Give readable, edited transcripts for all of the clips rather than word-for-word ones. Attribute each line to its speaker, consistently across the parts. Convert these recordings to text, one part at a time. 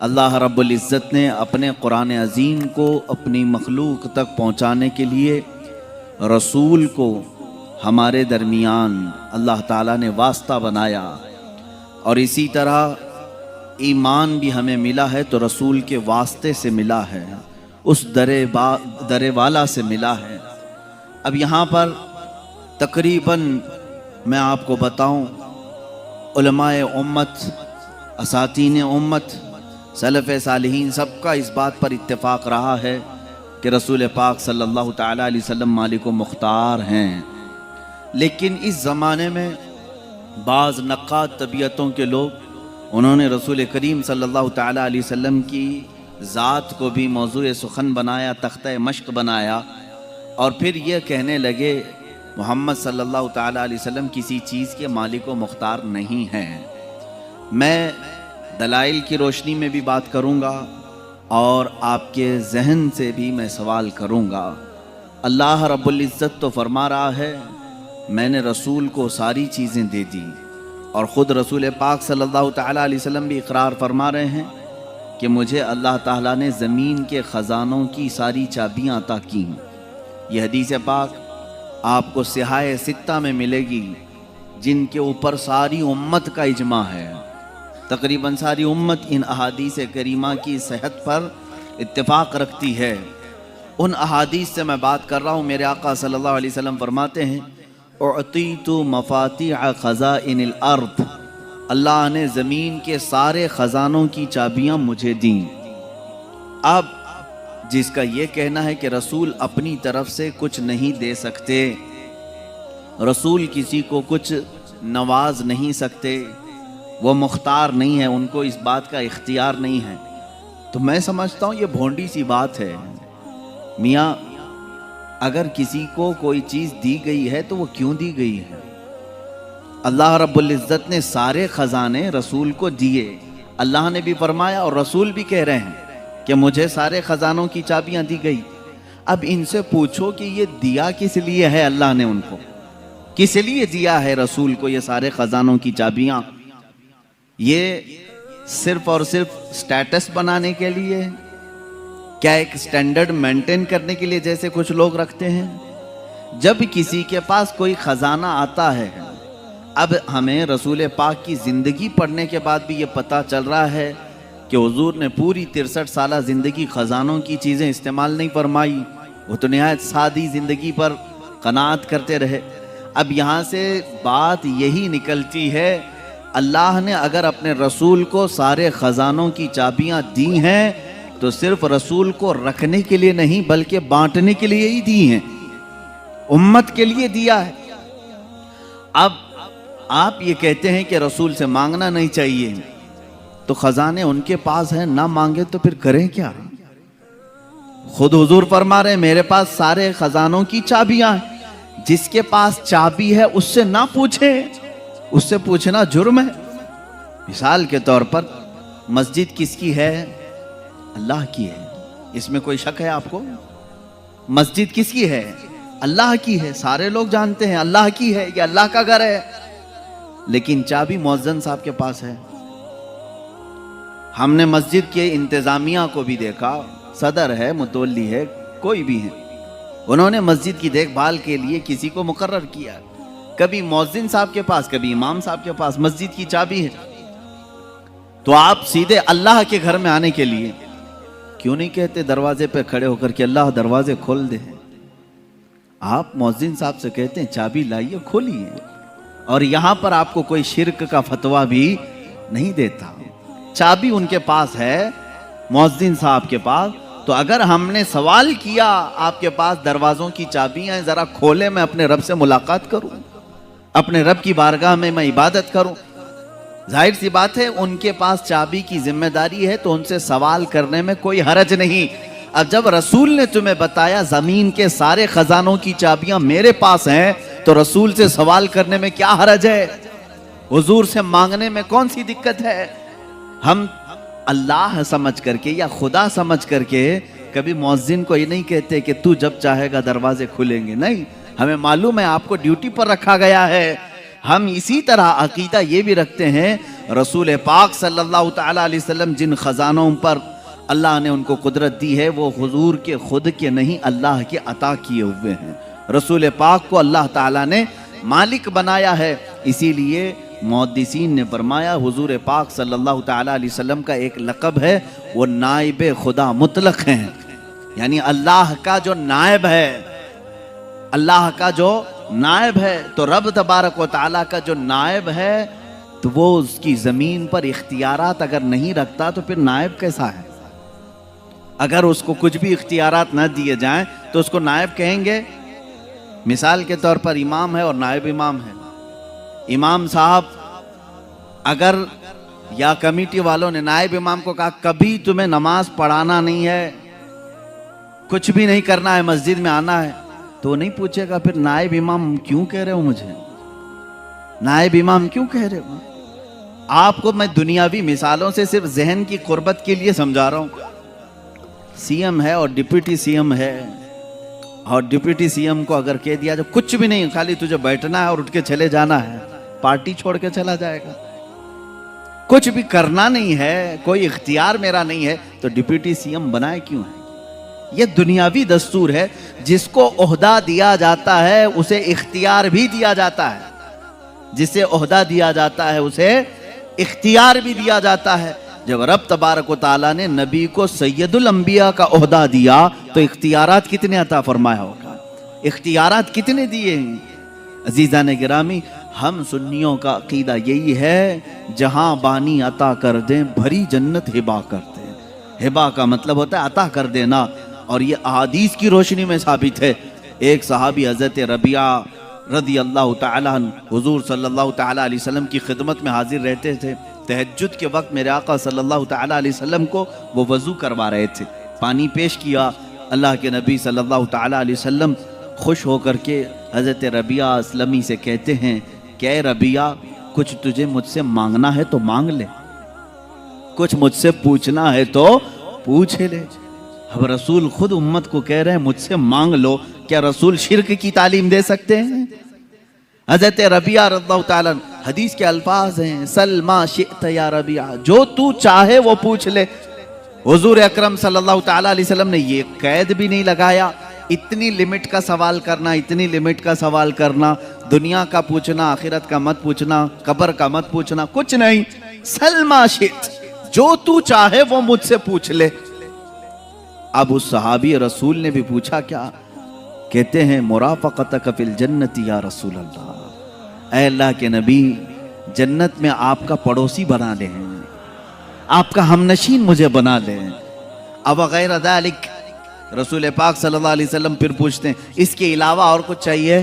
Speaker 1: اللہ رب العزت نے اپنے قرآن عظیم کو اپنی مخلوق تک پہنچانے کے لیے رسول کو ہمارے درمیان اللہ تعالیٰ نے واسطہ بنایا، اور اسی طرح ایمان بھی ہمیں ملا ہے تو رسول کے واسطے سے ملا ہے، اس در والا سے ملا ہے۔ اب یہاں پر تقریباً میں آپ کو بتاؤں، علماء امت، اساتین امت، سلف صالحین سب کا اس بات پر اتفاق رہا ہے کہ رسول پاک صلی اللہ تعالیٰ علیہ وسلم مالک و مختار ہیں۔ لیکن اس زمانے میں بعض نقاد طبیعتوں کے لوگ، انہوں نے رسول کریم صلی اللہ تعالیٰ علیہ وسلم کی ذات کو بھی موضوع سخن بنایا، تختہ مشق بنایا، اور پھر یہ کہنے لگے محمد صلی اللہ تعالیٰ علیہ وسلم کسی چیز کے مالک و مختار نہیں ہیں۔ میں دلائل کی روشنی میں بھی بات کروں گا اور آپ کے ذہن سے بھی میں سوال کروں گا۔ اللہ رب العزت تو فرما رہا ہے میں نے رسول کو ساری چیزیں دے دی، اور خود رسول پاک صلی اللہ تعالیٰ علیہ وسلم بھی اقرار فرما رہے ہیں کہ مجھے اللہ تعالیٰ نے زمین کے خزانوں کی ساری چابیاں عطا کی۔ یہ حدیث پاک آپ کو صحاح ستہ میں ملے گی، جن کے اوپر ساری امت کا اجماع ہے۔ تقریباً ساری امت ان احادیث کریمہ کی صحت پر اتفاق رکھتی ہے۔ ان احادیث سے میں بات کر رہا ہوں۔ میرے آقا صلی اللہ علیہ وسلم فرماتے ہیں اعطیت مفاتیح خزائن الارض، اللہ نے زمین کے سارے خزانوں کی چابیاں مجھے دیں۔ اب جس کا یہ کہنا ہے کہ رسول اپنی طرف سے کچھ نہیں دے سکتے، رسول کسی کو کچھ نواز نہیں سکتے، وہ مختار نہیں ہے، ان کو اس بات کا اختیار نہیں ہے، تو میں سمجھتا ہوں یہ بھونڈی سی بات ہے۔ میاں اگر کسی کو کوئی چیز دی گئی ہے تو وہ کیوں دی گئی ہے؟ اللہ رب العزت نے سارے خزانے رسول کو دیے، اللہ نے بھی فرمایا اور رسول بھی کہہ رہے ہیں کہ مجھے سارے خزانوں کی چابیاں دی گئی۔ اب ان سے پوچھو کہ یہ دیا کس لیے ہے؟ اللہ نے ان کو کس لیے دیا ہے رسول کو یہ سارے خزانوں کی چابیاں؟ یہ صرف اور صرف سٹیٹس بنانے کے لیے؟ کیا ایک سٹینڈرڈ مینٹین کرنے کے لیے جیسے کچھ لوگ رکھتے ہیں؟ جب کسی کے پاس کوئی خزانہ آتا ہے، اب ہمیں رسول پاک کی زندگی پڑھنے کے بعد بھی یہ پتہ چل رہا ہے کہ حضور نے پوری 63 سالہ زندگی خزانوں کی چیزیں استعمال نہیں فرمائی، وہ تو نہایت سادی زندگی پر قناعت کرتے رہے۔ اب یہاں سے بات یہی نکلتی ہے، اللہ نے اگر اپنے رسول کو سارے خزانوں کی چابیاں دی ہیں تو صرف رسول کو رکھنے کے لیے نہیں بلکہ بانٹنے کے لیے ہی دی ہیں، امت کے لیے دیا ہے۔ اب آپ یہ کہتے ہیں کہ رسول سے مانگنا نہیں چاہیے، تو خزانے ان کے پاس ہیں، نہ مانگے تو پھر کریں کیا؟ خود حضور فرما رہے ہیں میرے پاس سارے خزانوں کی چابیاں ہیں، جس کے پاس چابی ہے اس سے نہ پوچھیں، اس سے پوچھنا جرم ہے۔ مثال کے طور پر مسجد کس کی ہے؟ اللہ کی ہے، اس میں کوئی شک ہے آپ کو؟ مسجد کس کی ہے؟ اللہ کی ہے، سارے لوگ جانتے ہیں اللہ کی ہے، یہ اللہ کا گھر ہے، لیکن چابی مؤذن صاحب کے پاس ہے۔ ہم نے مسجد کے انتظامیہ کو بھی دیکھا، صدر ہے، متولی ہے، کوئی بھی ہے، انہوں نے مسجد کی دیکھ بھال کے لیے کسی کو مقرر کیا، کبھی مؤذن صاحب کے پاس، کبھی امام صاحب کے پاس مسجد کی چابی ہے۔ تو آپ سیدھے اللہ کے گھر میں آنے کے لیے کیوں نہیں کہتے دروازے پہ کھڑے ہو کر کہ اللہ دروازے کھول دے؟ آپ مؤذن صاحب سے کہتے ہیں چابی لائیے، کھولیے، اور یہاں پر آپ کو کوئی شرک کا فتویٰ بھی نہیں دیتا۔ چابی ان کے پاس ہے، مؤذن صاحب کے پاس، تو اگر ہم نے سوال کیا آپ کے پاس دروازوں کی چابیاں ہیں، ذرا کھولے، میں اپنے رب سے ملاقات کروں، اپنے رب کی بارگاہ میں میں عبادت کروں، ظاہر سی بات ہے ان کے پاس چابی کی ذمہ داری ہے تو ان سے سوال کرنے میں کوئی حرج نہیں۔ اب جب رسول نے تمہیں بتایا زمین کے سارے خزانوں کی چابیاں میرے پاس ہیں تو رسول سے سوال کرنے میں کیا حرج ہے؟ حضور سے مانگنے میں کون سی دقت ہے؟ ہم اللہ سمجھ کر کے یا خدا سمجھ کر کے کبھی مؤذن کو یہ نہیں کہتے کہ تو جب چاہے گا دروازے کھلیں گے، نہیں، ہمیں معلوم ہے آپ کو ڈیوٹی پر رکھا گیا ہے۔ ہم اسی طرح عقیدہ یہ بھی رکھتے ہیں رسول پاک صلی اللہ تعالیٰ علیہ وسلم جن خزانوں پر اللہ نے ان کو قدرت دی ہے وہ حضور کے خود کے نہیں، اللہ کے عطا کیے ہوئے ہیں۔ رسول پاک کو اللہ تعالیٰ نے مالک بنایا ہے، اسی لیے محدثین نے فرمایا حضور پاک صلی اللہ تعالیٰ علیہ وسلم کا ایک لقب ہے، وہ نائب خدا مطلق ہیں، یعنی اللہ کا جو نائب ہے، اللہ کا جو نائب ہے، تو رب تبارک و تعالیٰ کا جو نائب ہے تو وہ اس کی زمین پر اختیارات اگر نہیں رکھتا تو پھر نائب کیسا ہے؟ اگر اس کو کچھ بھی اختیارات نہ دیے جائیں تو اس کو نائب کہیں گے؟ مثال کے طور پر امام ہے اور نائب امام ہے۔ امام صاحب اگر یا کمیٹی والوں نے نائب امام کو کہا کبھی تمہیں نماز پڑھانا نہیں ہے، کچھ بھی نہیں کرنا ہے، مسجد میں آنا ہے، تو نہیں پوچھے گا پھر نائب امام کیوں کہہ رہے ہو مجھے؟ نائب امام کیوں کہہ رہے ہو؟ آپ کو میں دنیاوی مثالوں سے صرف ذہن کی قربت کے لیے سمجھا رہا ہوں۔ سی ایم ہے اور ڈپٹی سی ایم ہے، اور ڈپٹی سی ایم کو اگر کہہ دیا جو کچھ بھی نہیں، خالی تجھے بیٹھنا ہے اور اٹھ کے چلے جانا ہے، پارٹی چھوڑ کے چلا جائے گا، کچھ بھی کرنا نہیں ہے، کوئی اختیار میرا نہیں ہے، تو ڈپٹی سی ایم بنائے کیوں ہے؟ یہ دنیاوی دستور ہے، جس کو عہدہ دیا جاتا ہے اسے اختیار بھی دیا جاتا ہے، جسے عہدہ دیا جاتا ہے اسے اختیار بھی دیا جاتا ہے۔ جب رب تبارک و تعالیٰ نے نبی کو سید الانبیاء کا عہدہ دیا تو اختیارات کتنے عطا فرمایا ہوگا؟ اختیارات کتنے دیے ہیں؟ عزیزان گرامی، ہم سنیوں کا عقیدہ یہی ہے جہاں بانی عطا کر دیں بھری جنت ہبا کر دیں۔ ہبا کا مطلب ہوتا ہے عطا کر دینا، اور یہ احادیث کی روشنی میں ثابت ہے۔ ایک صحابی حضرت ربیعہ رضی اللہ تعالیٰ عنہ حضور صلی اللہ تعالیٰ علیہ وسلم کی خدمت میں حاضر رہتے تھے۔ تہجد کے وقت میرے آقا صلی اللہ تعالیٰ علیہ وسلم کو وہ وضو کروا رہے تھے، پانی پیش کیا، اللہ کے نبی صلی اللہ تعالیٰ علیہ وسلم خوش ہو کر کے حضرت ربیعہ اسلمی سے کہتے ہیں کہ اے ربیعہ، کچھ تجھے مجھ سے مانگنا ہے تو مانگ لے، کچھ مجھ سے پوچھنا ہے تو پوچھ لے۔ اب رسول خود امت کو کہہ رہے ہیں مجھ سے مانگ لو، کیا رسول شرک کی تعلیم دے سکتے ہیں؟ حضرت ربیعہ رضی اللہ تعالیٰ حدیث کے الفاظ ہیں سل ما شئت یا ربیعہ، جو تو چاہے وہ پوچھ لے۔ حضور اکرم صلی اللہ تعالیٰ علیہ وسلم نے یہ قید بھی نہیں لگایا اتنی لمٹ کا سوال کرنا، اتنی لمٹ کا سوال کرنا، دنیا کا پوچھنا، آخرت کا مت پوچھنا، قبر کا مت پوچھنا، کچھ نہیں، سل ما شئت، جو تو چاہے وہ مجھ سے پوچھ لے۔ اب اس صحابی رسول نے بھی پوچھا کیا؟ کہتے ہیں مرافقتک فی الجنت یا رسول اللہ، اے اللہ کے نبی، جنت میں آپ کا پڑوسی بنا لیں، آپ کا ہمنشین مجھے بنا لیں۔ اب غیر ذالک، رسول پاک صلی اللہ علیہ وسلم پھر پوچھتے ہیں اس کے علاوہ اور کچھ چاہیے؟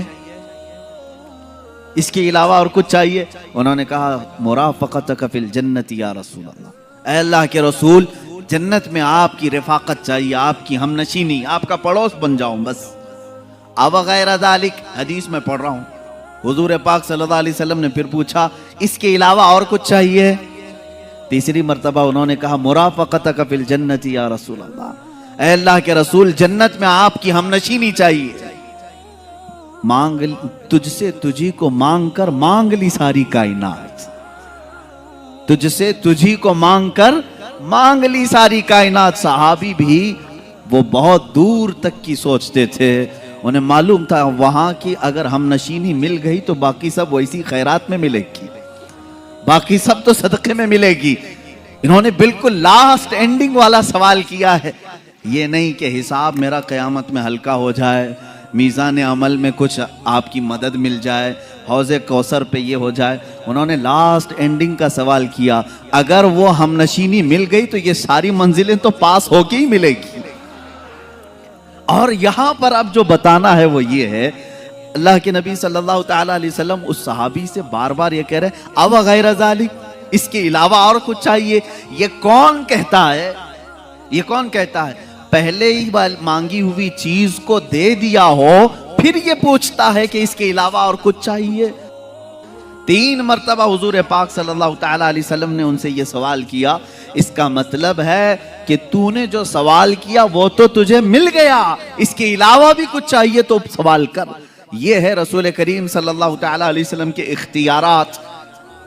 Speaker 1: اس کے علاوہ اور کچھ چاہیے؟ انہوں نے کہا مرافقتک فی الجنت یا رسول اللہ، اے اللہ کے رسول، جنت میں آپ کی رفاقت چاہیے، آپ کی ہمنشینی، آپ کا پڑوس بن جاؤں بس۔ اب غیر ذالک، حدیث میں پڑھ رہا ہوں، حضور پاک صلی اللہ علیہ وسلم نے پھر پوچھا اس کے علاوہ اور کچھ چاہیے؟ تیسری مرتبہ انہوں نے کہا مرافقتک فی الجنت یا رسول اللہ، اے اللہ کے رسول، جنت میں آپ کی ہمنشینی چاہیے۔ مانگ تجھ سے تجھی کو مانگ کر مانگ لی ساری کائنات، تجھ سے تجھی کو مانگ کر مانگ لی ساری کائنات۔ صحابی بھی وہ بہت دور تک کی سوچتے تھے، انہیں معلوم تھا وہاں کی اگر ہم نشینی مل گئی تو باقی سب ویسی خیرات میں ملے گی، باقی سب تو صدقے میں ملے گی۔ انہوں نے بالکل لاسٹ اینڈنگ والا سوال کیا ہے، یہ نہیں کہ حساب میرا قیامت میں ہلکا ہو جائے، میزان عمل میں کچھ آپ کی مدد مل جائے، حوض کوثر پہ یہ ہو جائے۔ انہوں نے لاسٹ اینڈنگ کا سوال کیا، اگر وہ ہم نشینی مل گئی تو یہ ساری منزلیں تو پاس ہو کے ہی ملے گی۔ اور یہاں پر اب جو بتانا ہے وہ یہ ہے، اللہ کے نبی صلی اللہ تعالیٰ علیہ وسلم اس صحابی سے بار بار یہ کہہ رہے ہیں اب غیر ذالک، اس کے علاوہ اور کچھ چاہیے؟ یہ کون کہتا ہے؟ یہ کون کہتا ہے پہلے ہی مانگی ہوئی چیز کو دے دیا ہو پھر یہ پوچھتا ہے کہ اس کے علاوہ اور کچھ چاہیے؟ 3 مرتبہ حضور پاک صلی اللہ تعالیٰ علیہ وسلم نے ان سے یہ سوال کیا، اس کا مطلب ہے کہ تو نے جو سوال کیا وہ تو تجھے مل گیا، اس کے علاوہ بھی کچھ چاہیے تو سوال کر۔ یہ ہے رسول کریم صلی اللہ تعالیٰ علیہ وسلم کے اختیارات۔